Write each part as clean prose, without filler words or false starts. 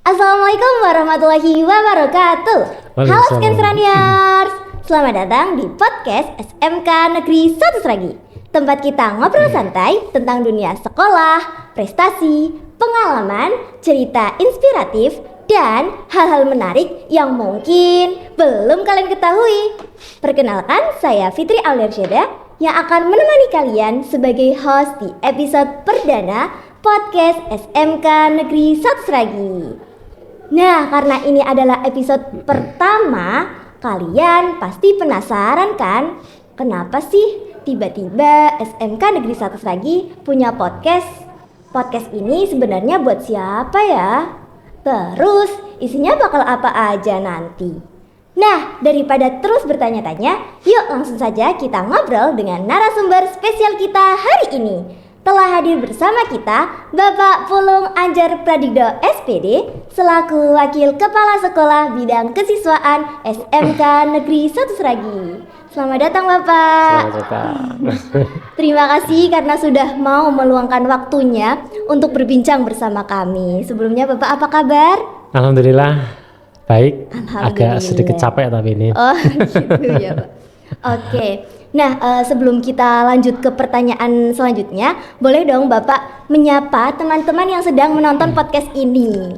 Assalamualaikum warahmatullahi wabarakatuh. Halo Scanceraniers, selamat datang di podcast SMK Negeri 1 Sragi. Tempat kita ngobrol santai tentang dunia sekolah, prestasi, pengalaman, cerita inspiratif, dan hal-hal menarik yang mungkin belum kalian ketahui. Perkenalkan, saya Fitri Auliarsyada yang akan menemani kalian sebagai host di episode perdana podcast SMK Negeri 1 Sragi. Nah, karena ini adalah episode pertama, kalian pasti penasaran kan? Kenapa sih tiba-tiba SMK Negeri 1 Sragi punya podcast? Podcast ini sebenarnya buat siapa ya? Terus isinya bakal apa aja nanti? Nah, daripada terus bertanya-tanya, yuk langsung saja kita ngobrol dengan narasumber spesial kita hari ini. Telah hadir bersama kita Bapak Pulung Anjar Pradigdo SPD selaku Wakil Kepala Sekolah Bidang Kesiswaan SMK Negeri 1 Sragi. Selamat datang Bapak. Selamat datang. Terima kasih karena sudah mau meluangkan waktunya untuk berbincang bersama kami. Sebelumnya Bapak apa kabar? Alhamdulillah baik. Alhamdulillah. Agak sedikit capek tapi ini. Oh gitu ya Pak. Oke. Nah, sebelum kita lanjut ke pertanyaan selanjutnya, boleh dong Bapak menyapa teman-teman yang sedang menonton podcast ini.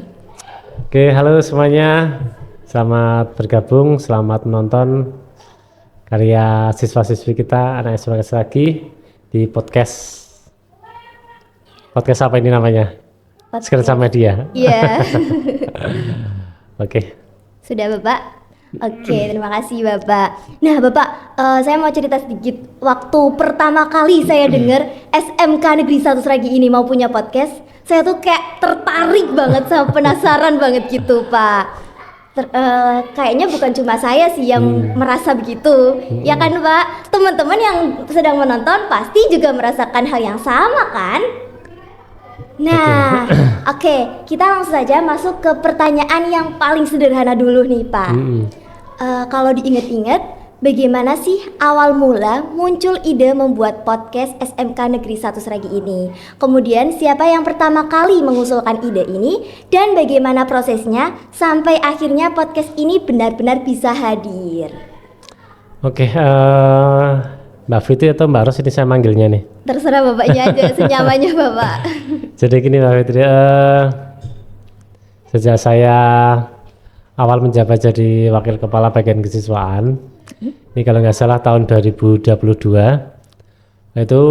Oke, halo semuanya. Selamat bergabung, selamat menonton karya siswa-siswi kita anak SMK lagi di podcast. Podcast apa ini namanya? Scancer Media. Iya. Oke. Sudah Bapak? Oke, terima kasih Bapak. Nah Bapak, saya mau cerita sedikit. Waktu pertama kali saya dengar SMK Negeri 1 Sragi ini mau punya podcast, saya tuh kayak tertarik banget sama penasaran banget gitu Pak. Kayaknya bukan cuma saya sih yang merasa begitu, ya kan Pak? Teman-teman yang sedang menonton pasti juga merasakan hal yang sama kan? Nah, oke, kita langsung saja masuk ke pertanyaan yang paling sederhana dulu nih Pak. Kalau diingat-ingat, bagaimana sih awal mula muncul ide membuat podcast SMK Negeri 1 Sragi ini? Kemudian siapa yang pertama kali mengusulkan ide ini? Dan bagaimana prosesnya sampai akhirnya podcast ini benar-benar bisa hadir? Oke, Mbak Fitri atau Mbak Ros ini saya manggilnya nih? Terserah Bapaknya aja, senyamannya Bapak. Jadi gini Mbak Fitri, sejak saya awal menjabat jadi Wakil Kepala Bagian Kesiswaan, ini kalau nggak salah tahun 2022, itu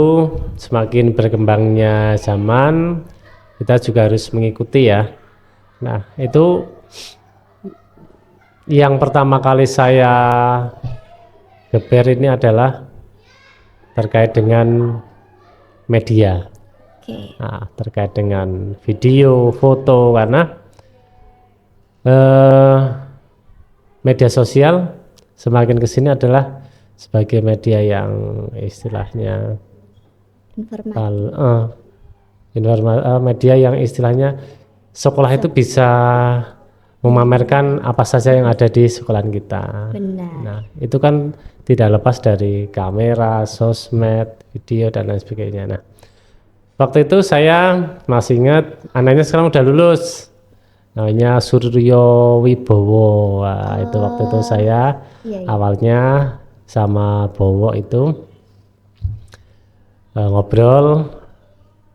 semakin berkembangnya zaman, kita juga harus mengikuti ya. Nah itu yang pertama kali saya geber ini adalah terkait dengan media. Nah, terkait dengan video, foto, karena media sosial semakin kesini adalah sebagai media yang istilahnya media yang istilahnya sekolah itu bisa memamerkan apa saja yang ada di sekolahan kita. Benar. Nah, itu kan tidak lepas dari kamera, sosmed, video dan lain sebagainya. Nah, waktu itu saya masih ingat anaknya sekarang udah lulus, namanya Suryo Wibowo. Nah, itu waktu itu saya awalnya sama Bowo itu ngobrol.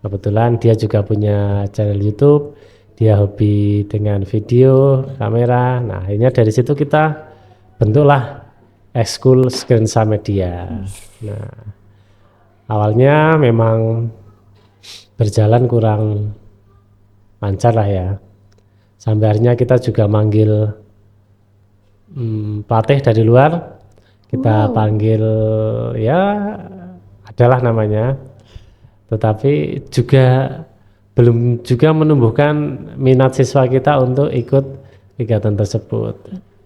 Kebetulan dia juga punya channel YouTube, dia hobi dengan video, kamera. Nah, akhirnya dari situ kita bentuklah Ekskul Scancer Media. Nah, awalnya memang berjalan kurang lancar lah ya. Sampai akhirnya kita juga manggil pelatih dari luar, kita panggil ya adalah namanya, tetapi juga belum juga menumbuhkan minat siswa kita untuk ikut kegiatan tersebut.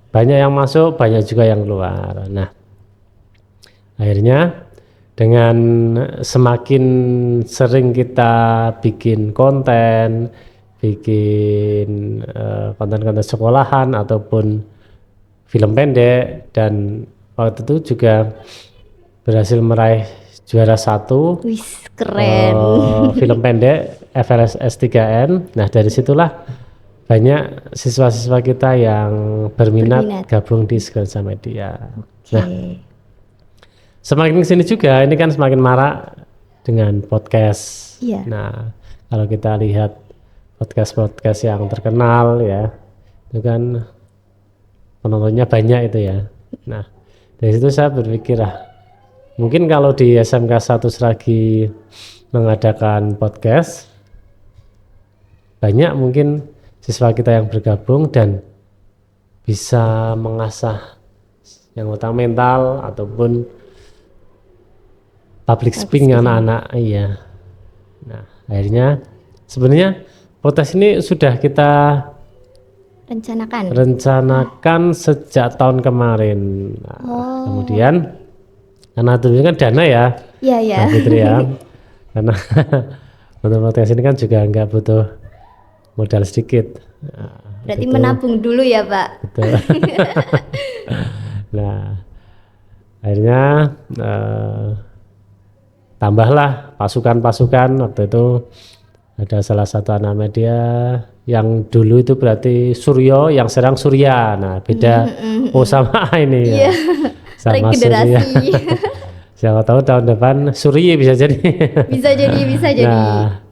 Banyak yang masuk, banyak juga yang keluar. Nah, akhirnya dengan semakin sering kita bikin konten, bikin konten-konten sekolahan ataupun film pendek, dan waktu itu juga berhasil meraih juara 1. Wih, keren. Film pendek FLS S3N. Nah, dari situlah banyak siswa-siswa kita yang berminat gabung di Sklensa Media. Nah, semakin kesini juga ini kan semakin marak dengan podcast. Nah, kalau kita lihat podcast yang terkenal ya, itu kan penontonnya banyak itu ya. Nah, dari situ saya berpikir mungkin kalau di SMK 1 Sragi mengadakan podcast, banyak mungkin siswa kita yang bergabung dan bisa mengasah yang utama mental ataupun public speaking anak-anak. Iya. Nah, akhirnya sebenarnya podcast ini sudah kita rencanakan sejak tahun kemarin. Nah, kemudian karena itu kan dana ya. Iya. Fitri ya. Karena untuk podcast ini kan juga nggak butuh modal sedikit. Nah, berarti menabung dulu ya Pak. Betul. Nah, akhirnya tambahlah pasukan-pasukan. Waktu itu ada salah satu anak media yang dulu itu berarti Suryo, yang sekarang Surya. Nah, beda. Sama ini ya. Sama Surya. Siapa tahu tahun depan Surya bisa jadi. Bisa jadi. Nah,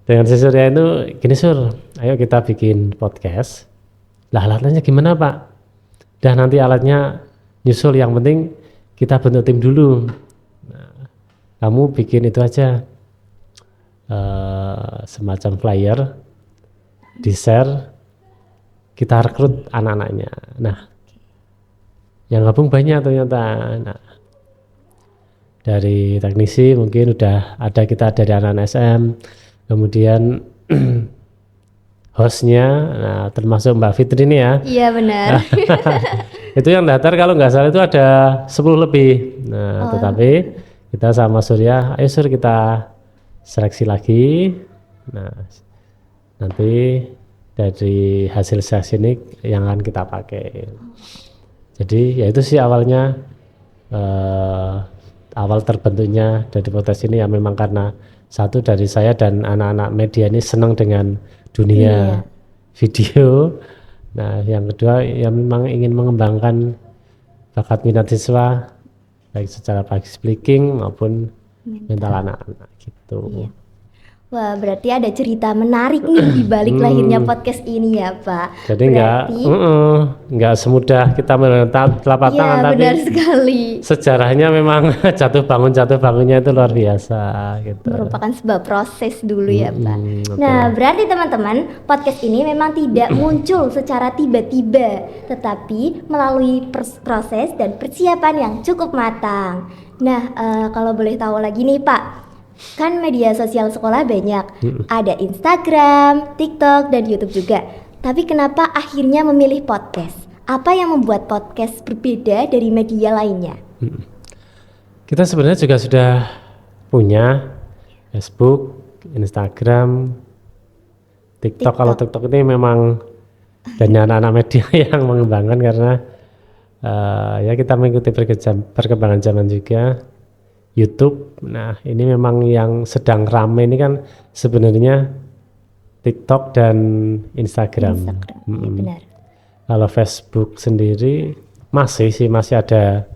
dengan si Surya itu gini, Sur, ayo kita bikin podcast. Lah alatnya gimana Pak? Dah nanti alatnya nyusul, yang penting kita bentuk tim dulu. Nah, kamu bikin itu aja, semacam flyer, di share, kita rekrut anak-anaknya. Nah, yang gabung banyak ternyata. Nah, dari teknisi mungkin udah ada, kita dari anak SM, kemudian hostnya, nah termasuk Mbak Fitri ini ya. Iya benar. Itu yang daftar kalau nggak salah itu ada 10 lebih. Nah, tetapi kita sama Surya, ayo Sur kita seleksi lagi. Nah, nanti dari hasil seleksi ini yang akan kita pakai. Jadi ya itu sih awalnya, awal terbentuknya dari podcast ini ya memang karena satu dari saya dan anak-anak media ini senang dengan dunia video. Nah, yang kedua ya memang ingin mengembangkan bakat minat siswa baik secara public speaking maupun mental anak-anak gitu. Wah, berarti ada cerita menarik nih di balik lahirnya podcast ini ya Pak. Jadi nggak semudah kita menetap telapak tangan, tapi benar sekali. Sejarahnya memang jatuh bangunnya itu luar biasa gitu. Merupakan sebuah proses dulu ya Pak. Nah, berarti teman-teman, podcast ini memang tidak muncul secara tiba-tiba, tetapi melalui proses dan persiapan yang cukup matang. Nah, kalau boleh tahu lagi nih Pak, kan media sosial sekolah banyak, ada Instagram, TikTok, dan YouTube juga. Tapi kenapa akhirnya memilih podcast? Apa yang membuat podcast berbeda dari media lainnya? Kita sebenarnya juga sudah punya Facebook, Instagram, TikTok. Kalau TikTok ini memang banyak anak-anak media yang mengembangkan karena ya kita mengikuti perkembangan zaman juga. YouTube, nah ini memang yang sedang ramai ini kan sebenarnya TikTok dan Instagram. Ya benar. Kalau Facebook sendiri masih ada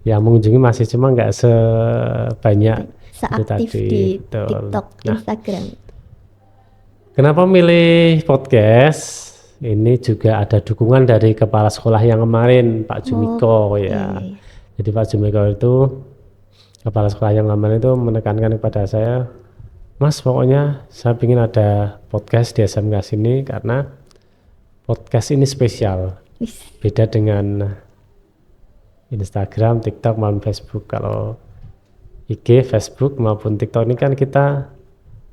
yang mengunjungi, masih cuma nggak sebanyak itu tadi. Di TikTok, Instagram. Kenapa milih podcast? Ini juga ada dukungan dari kepala sekolah yang kemarin, Pak Jumiko ya. Jadi Pak Jumiko itu kepala sekolah yang lama itu menekankan kepada saya, Mas, pokoknya saya ingin ada podcast di SMK sini karena podcast ini spesial, beda dengan Instagram, TikTok maupun Facebook. Kalau IG, Facebook maupun TikTok ini kan kita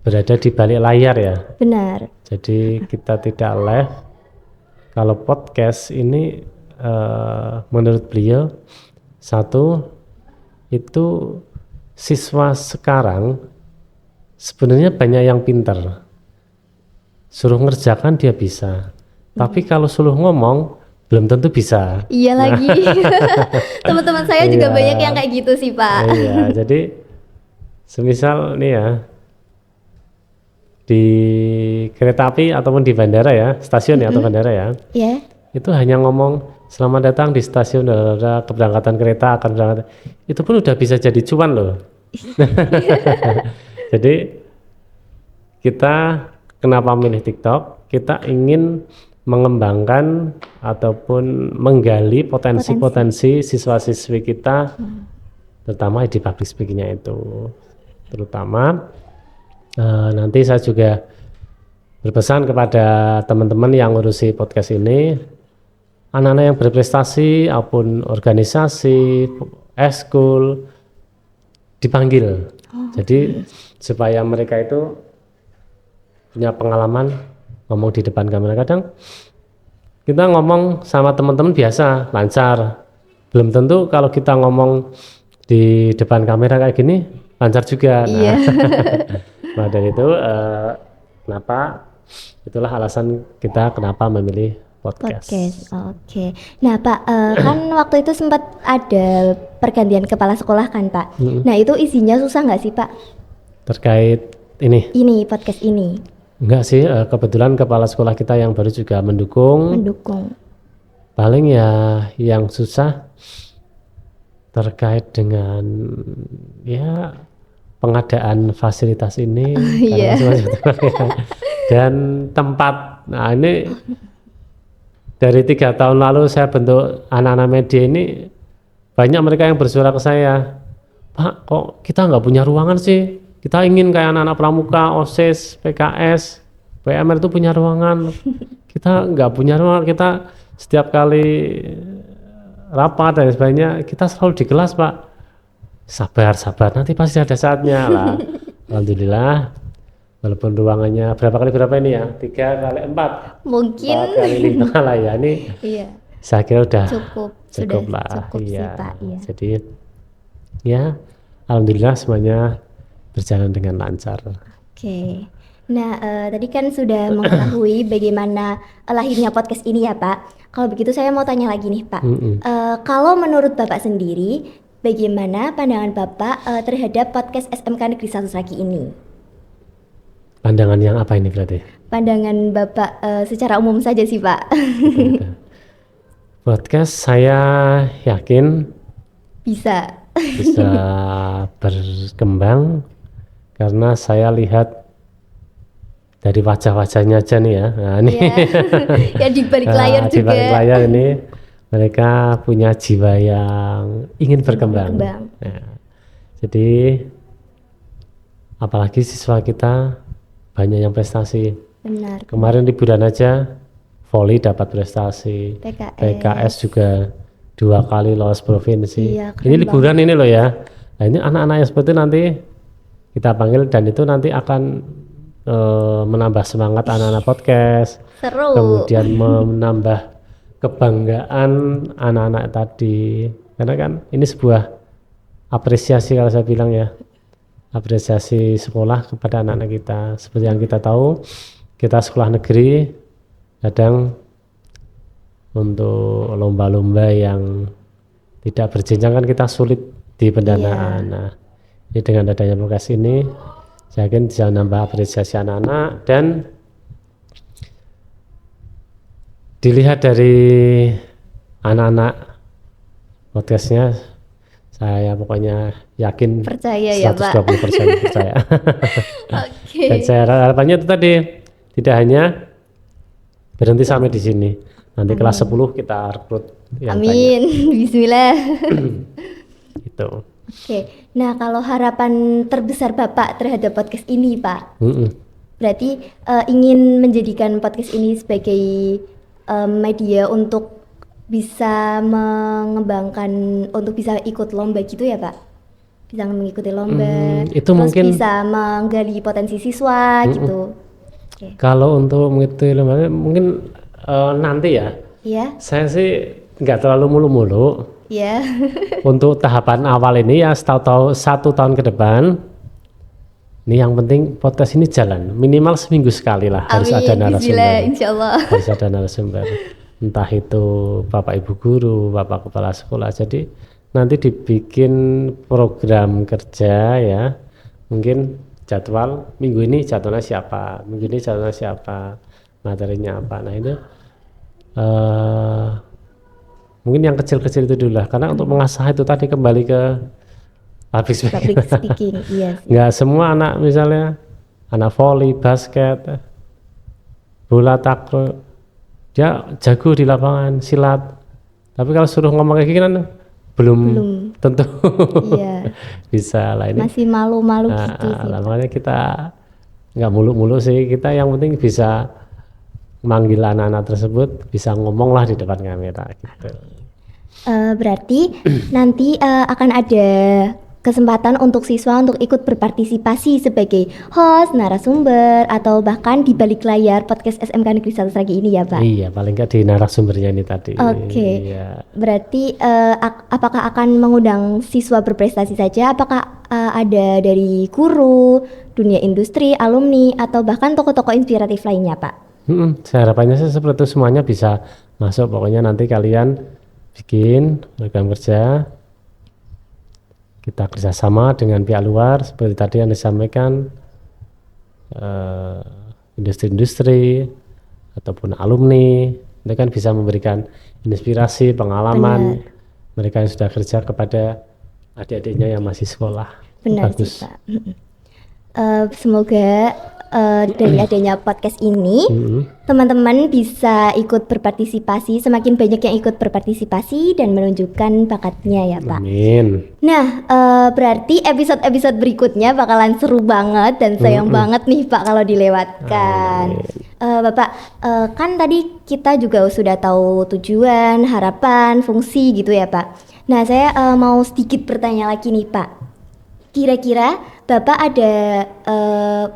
berada di balik layar ya. Benar. Jadi kita tidak live. Kalau podcast ini menurut beliau, satu itu siswa sekarang sebenarnya banyak yang pintar, suruh ngerjakan dia bisa, tapi kalau suruh ngomong belum tentu bisa. Iya lagi. Teman-teman saya juga banyak yang kayak gitu sih Pak. Iya, jadi semisal nih ya, di kereta api ataupun di bandara ya, stasiun ya atau bandara ya, Ya. itu hanya ngomong selamat datang di stasiun ada keberangkatan kereta akan berangkat, itu pun udah bisa jadi cuan loh. Jadi kita kenapa milih TikTok? Kita ingin mengembangkan ataupun menggali potensi-potensi siswa-siswi kita, terutama di public speakingnya itu. Terutama nanti saya juga berpesan kepada teman-teman yang ngurusi podcast ini, anak-anak yang berprestasi maupun organisasi, eskul dipanggil. Jadi supaya mereka itu punya pengalaman ngomong di depan kamera. Kadang kita ngomong sama teman-teman biasa lancar, belum tentu kalau kita ngomong di depan kamera kayak gini lancar juga. Nah, nah dari itu kenapa, itulah alasan kita kenapa memilih podcast. Oke. Nah Pak, kan waktu itu sempat ada pergantian kepala sekolah kan Pak. Nah itu isinya susah nggak sih Pak? Terkait ini? Ini podcast ini? Enggak sih, kebetulan kepala sekolah kita yang baru juga mendukung. Paling ya yang susah terkait dengan ya pengadaan fasilitas ini. Dan tempat. Nah ini dari 3 tahun lalu saya bentuk anak-anak media ini, banyak mereka yang bersuara ke saya, Pak kok kita nggak punya ruangan sih, kita ingin kayak anak-anak pramuka, OSIS, PKS, PMR itu punya ruangan, kita nggak punya ruangan, kita setiap kali rapat dan sebagainya kita selalu di kelas Pak. Sabar nanti pasti ada saatnya lah. Alhamdulillah, walaupun ruangannya berapa ini ya, 3 kali 4 mungkin 4 kali 5 lah ya, ini saya kira udah cukup lah. Iya. Sih, Pak, iya. Jadi ya alhamdulillah semuanya berjalan dengan lancar. Oke. Nah tadi kan sudah mengetahui bagaimana lahirnya podcast ini ya Pak. Kalau begitu saya mau tanya lagi nih Pak. Kalau menurut Bapak sendiri, bagaimana pandangan Bapak terhadap podcast SMK Negeri 1 Sragi ini? Pandangan yang apa ini berarti? Pandangan Bapak secara umum saja sih Pak. Podcast saya yakin bisa berkembang karena saya lihat dari wajah-wajahnya aja nih ya. Nah, ini ya di balik layar juga. Di balik layar ini mereka punya jiwa yang ingin berkembang. Nah, jadi apalagi siswa kita banyak yang prestasi. Benar. Kemarin liburan aja voli dapat prestasi. PKS juga 2 kali lolos provinsi. Iya, ini liburan banget. Ini loh ya. Nah ini anak-anak yang seperti nanti kita panggil dan itu nanti akan menambah semangat anak-anak podcast. Seru. Kemudian menambah kebanggaan anak-anak tadi. Karena kan ini sebuah apresiasi kalau saya bilang ya. Apresiasi sekolah kepada anak-anak kita. Seperti yang kita tahu, kita sekolah negeri kadang untuk lomba-lomba yang tidak berjenjang kan kita sulit di pendanaan. Nah, ini dengan adanya podcast ini, saya yakin bisa nambah apresiasi anak-anak dan dilihat dari anak-anak podcastnya, saya pokoknya yakin percaya 120% ya Pak. Percaya. Okay. Dan saya harapannya itu tadi tidak hanya berhenti sampai di sini. Nanti kelas 10 kita rekrut yang banyak. Bismillah. Itu. Oke. Nah, kalau harapan terbesar Bapak terhadap podcast ini, Pak, berarti ingin menjadikan podcast ini sebagai media untuk bisa mengembangkan, untuk bisa ikut lomba gitu ya Pak? Bisa mengikuti lomba, itu terus mungkin bisa menggali potensi siswa gitu. Okay. Kalau untuk mengikuti lomba mungkin nanti ya. Iya. Saya sih nggak terlalu mulu-mulu. Iya. Untuk tahapan awal ini ya 1 tahun ke depan. Ini yang penting podcast ini jalan minimal seminggu sekali lah. Harus ada narasumber. Insyaallah. Harus ada narasumber. Entah itu Bapak Ibu Guru, Bapak Kepala Sekolah. Jadi nanti dibikin program kerja ya. Mungkin jadwal minggu ini jadwalnya siapa, minggu ini jadwalnya siapa, materinya apa. Nah itu mungkin yang kecil-kecil itu dulu lah, karena untuk mengasah itu tadi kembali ke public speaking. Iya sih. Nggak semua anak, misalnya anak voli, basket, bola takraw, dia jago di lapangan silat, tapi kalau suruh ngomong kayak gini kan belum tentu Iya. bisa lah. Ini Masih malu-malu gitu sih. makanya kita nggak muluk-muluk sih, kita yang penting bisa manggil anak-anak tersebut, bisa ngomong lah di depan kamera gitu. Berarti nanti akan ada kesempatan untuk siswa untuk ikut berpartisipasi sebagai host, narasumber, atau bahkan di balik layar podcast SMK Negeri 1 Sragi ini ya Pak? Iya, paling nggak di narasumbernya ini tadi. Oke. Iya. Berarti apakah akan mengundang siswa berprestasi saja? Apakah ada dari guru, dunia industri, alumni, atau bahkan tokoh-tokoh inspiratif lainnya Pak? Harapannya sih seperti itu, semuanya bisa masuk. Pokoknya nanti kalian bikin program kerja, kita kerjasama dengan pihak luar seperti tadi yang disampaikan, industri-industri ataupun alumni, ini kan bisa memberikan inspirasi, pengalaman. Mereka yang sudah kerja kepada adik-adiknya yang masih sekolah. Benar Bagus. sih Pak. Semoga dari adanya podcast ini teman-teman bisa ikut berpartisipasi, semakin banyak yang ikut berpartisipasi dan menunjukkan bakatnya ya Pak. Amin. Nah berarti episode-episode berikutnya bakalan seru banget dan sayang banget nih Pak kalau dilewatkan. Bapak kan tadi kita juga sudah tahu tujuan, harapan, fungsi gitu ya Pak. Nah saya mau sedikit bertanya lagi nih Pak. Kira-kira Bapak ada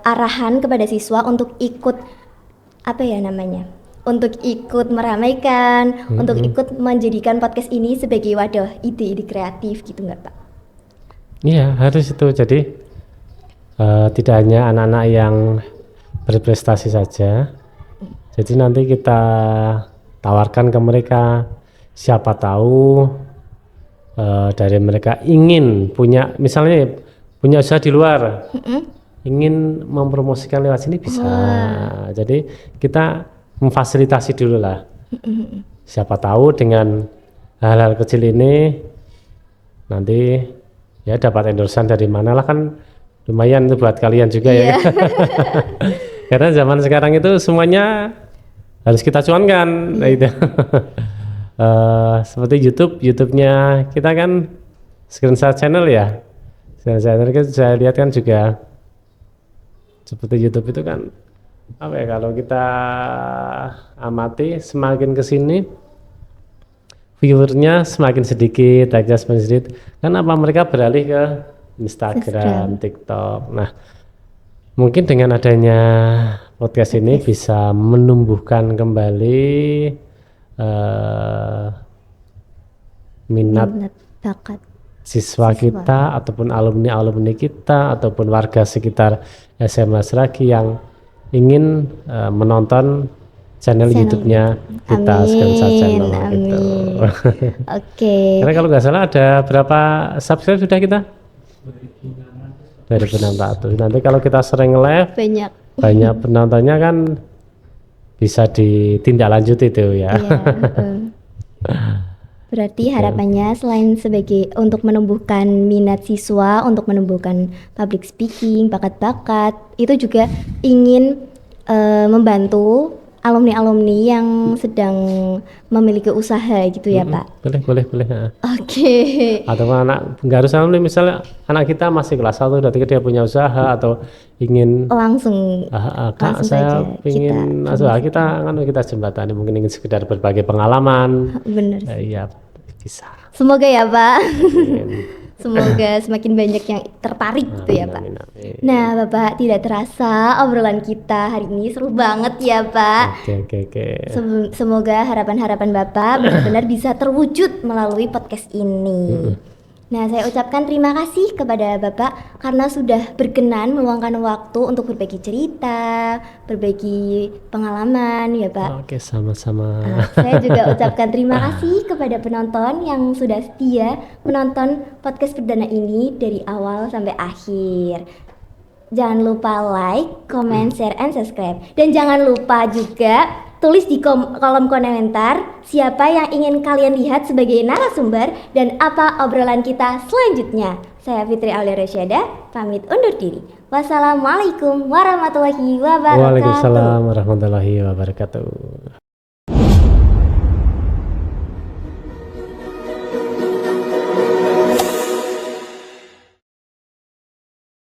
arahan kepada siswa untuk ikut apa ya namanya? Untuk ikut meramaikan, untuk ikut menjadikan podcast ini sebagai wadah ide-ide kreatif gitu nggak Pak? Iya, harus itu. Jadi tidak hanya anak-anak yang berprestasi saja. Jadi nanti kita tawarkan ke mereka, siapa tahu dari mereka ingin punya, misalnya punya usaha di luar, ingin mempromosikan lewat sini bisa. Jadi kita memfasilitasi dulu lah. Siapa tahu dengan hal-hal kecil ini nanti ya dapat endorsean dari mana lah, kan lumayan itu buat kalian juga ya. Karena zaman sekarang itu semuanya harus kita cuankan. Nah, itu. Seperti YouTube-nya kita kan Screenshot channel ya. Saya lihat kan juga seperti YouTube itu kan apa ya, kalau kita amati semakin kesini viewernya semakin sedikit, like-nya semakin sedikit. Kan apa mereka beralih ke Instagram, TikTok. Nah, mungkin dengan adanya podcast ini bisa menumbuhkan kembali minat bakat siswa kita ataupun alumni kita ataupun warga sekitar SMA Sragi yang ingin menonton channel YouTube-nya kita Screenshot Channel gitu. Oke. Karena kalau nggak salah ada berapa subscribe sudah kita? 2.600. Nanti kalau kita sering live banyak penontonnya kan bisa ditindaklanjuti itu ya. Berarti harapannya selain sebagai untuk menumbuhkan minat siswa, untuk menumbuhkan public speaking, bakat-bakat, itu juga ingin membantu alumni-alumni yang sedang memiliki usaha gitu ya Pak? Boleh. Oke. Atau anak, nggak harus alumni, misalnya anak kita masih kelas 1, udah 3 dia punya usaha atau ingin langsung Kak saya ingin masuk, kita jembatani, mungkin ingin sekedar berbagi pengalaman. Bener. Iya bisa. Semoga ya Pak. Semoga semakin banyak yang tertarik gitu ya Pak. Nah Bapak, tidak terasa obrolan kita hari ini seru banget ya Pak. Oke. Semoga harapan-harapan Bapak benar-benar bisa terwujud melalui podcast ini. Nah, saya ucapkan terima kasih kepada Bapak karena sudah berkenan meluangkan waktu untuk berbagi cerita, berbagi pengalaman ya Pak. Oke, sama-sama. Saya juga ucapkan terima kasih kepada penonton yang sudah setia menonton podcast perdana ini dari awal sampai akhir. Jangan lupa like, comment, share, and subscribe. Dan jangan lupa juga tulis di kolom komentar siapa yang ingin kalian lihat sebagai narasumber dan apa obrolan kita selanjutnya. Saya Fitri Aulia Rasyada, pamit undur diri. Wassalamualaikum warahmatullahi wabarakatuh. Waalaikumsalam warahmatullahi wabarakatuh.